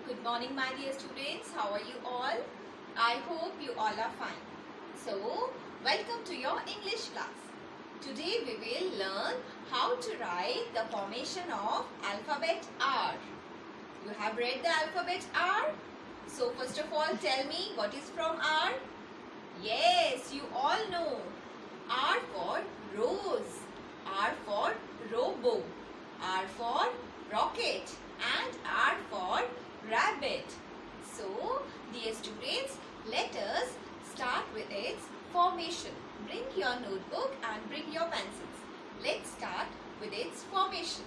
Good morning, my dear students. How are you all? I hope you all are fine. So, welcome to your English class. Today we will learn how to write the formation of alphabet R. You have read the alphabet R? So, first of all, tell me what is from R? Yes, you all know. R for rose, R for robo, R for rocket, and R for rabbit. So, dear students, let us start with its formation. Bring your notebook and bring your pencils. Let's start with its formation.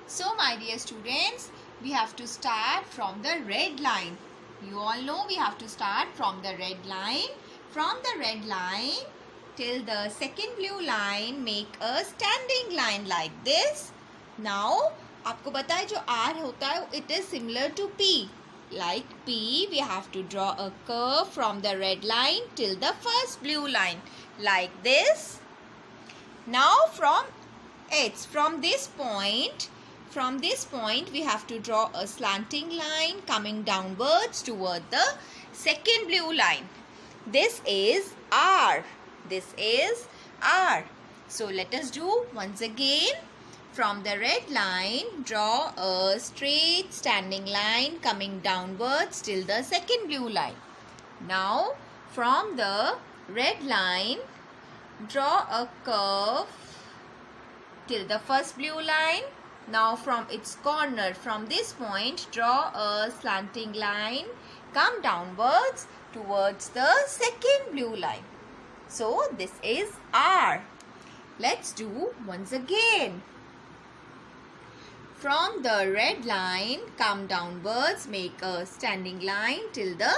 So, my dear students, we have to start from the red line. You all know we have to start from the red line. From the red line till the second blue line, make a standing line like this. Now, आपको पता है जो R होता है, it is similar to P. Like P, we have to draw a curve from the red line till the first blue line. Like this. Now from this point, we have to draw a slanting line coming downwards toward the second blue line. This is R. This is R. So let us do once again. From the red line, draw a straight standing line coming downwards till the second blue line. Now, from the red line, draw a curve till the first blue line. Now, from its corner, from this point, draw a slanting line, come downwards towards the second blue line. So, this is R. Let's do once again. From the red line, come downwards, make a standing line till the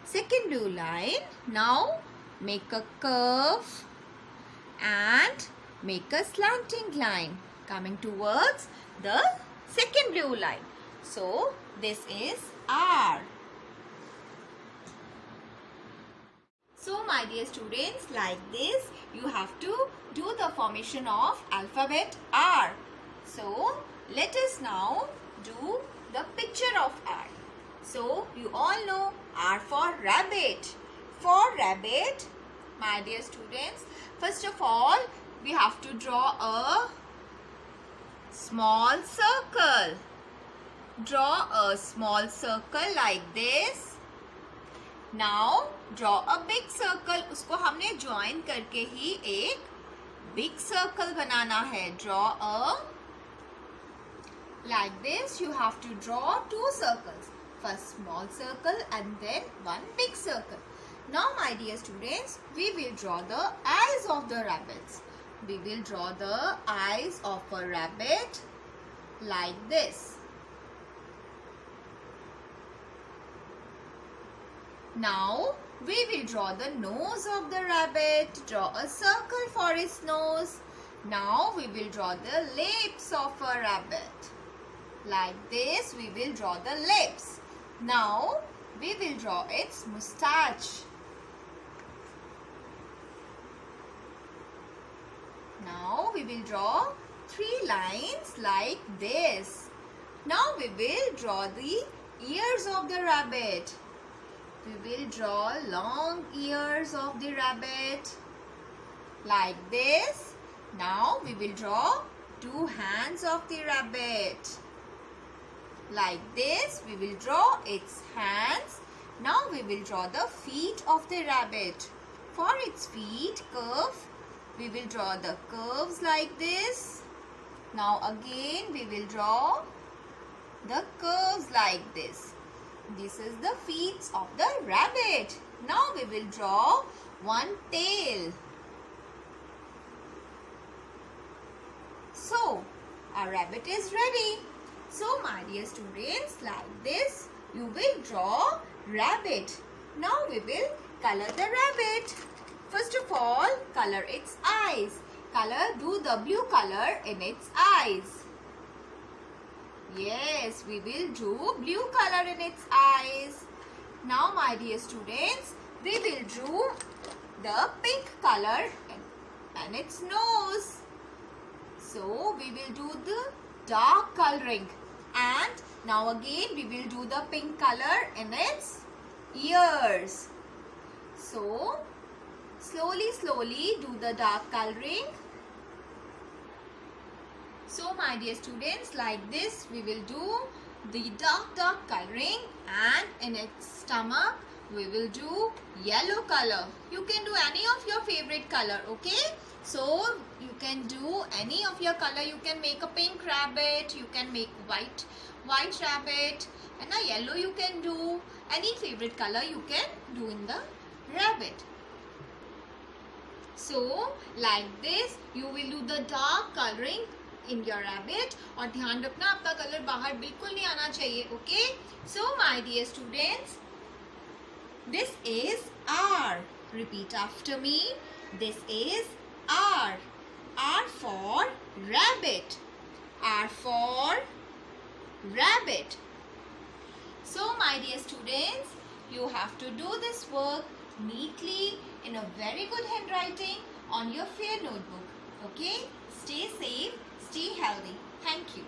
second blue line. Now, make a curve and make a slanting line coming towards the second blue line. So, this is R. So, my dear students, like this, you have to do the formation of alphabet R. So, let us now do the picture of R. So, you all know R for rabbit. For rabbit, my dear students, first of all, we have to draw a small circle. Draw a small circle like this. Now, draw a big circle. उसको हमने join करके ही एक big circle बनाना है. Draw a like this. You have to draw two circles. First small circle and then one big circle. Now, my dear students, we will draw the eyes of the rabbits. We will draw the eyes of a rabbit like this. Now, we will draw the nose of the rabbit. Draw a circle for its nose. Now, we will draw the lips of a rabbit. Like this, we will draw the lips. Now, we will draw its moustache. Now, we will draw three lines like this. Now, we will draw the ears of the rabbit. We will draw long ears of the rabbit like this. Now, we will draw two hands of the rabbit. Like this, we will draw its hands. Now, we will draw the feet of the rabbit. For its feet curve, we will draw the curves like this. Now, again, we will draw the curves like this. This is the feet of the rabbit. Now, we will draw one tail. So, our rabbit is ready. So, my dear students, like this, you will draw rabbit. Now, we will color the rabbit. First of all, color its eyes. Do the blue color in its eyes. Yes, we will do blue color in its eyes. Now, my dear students, we will do the pink color in its nose. So, we will do the dark coloring And now again we will do the pink color in its ears. So slowly do the dark coloring. So my dear students, like this we will do the dark coloring, and in its stomach we will do yellow color. You can do any of your favorite color, okay? So you can do any of your color. You can make a pink rabbit, you can make white rabbit, and a yellow you can do. Any favorite color you can do in the rabbit. So like this you will do the dark coloring in your rabbit. और ध्यान रखना आपका colour बाहर बिल्कुल नहीं आना चाहिए, okay? So my dear students, this is R. Repeat after me. This is R. R for rabbit. R for rabbit. So my dear students, you have to do this work neatly in a very good handwriting on your fair notebook. Okay? Stay safe, stay healthy. Thank you.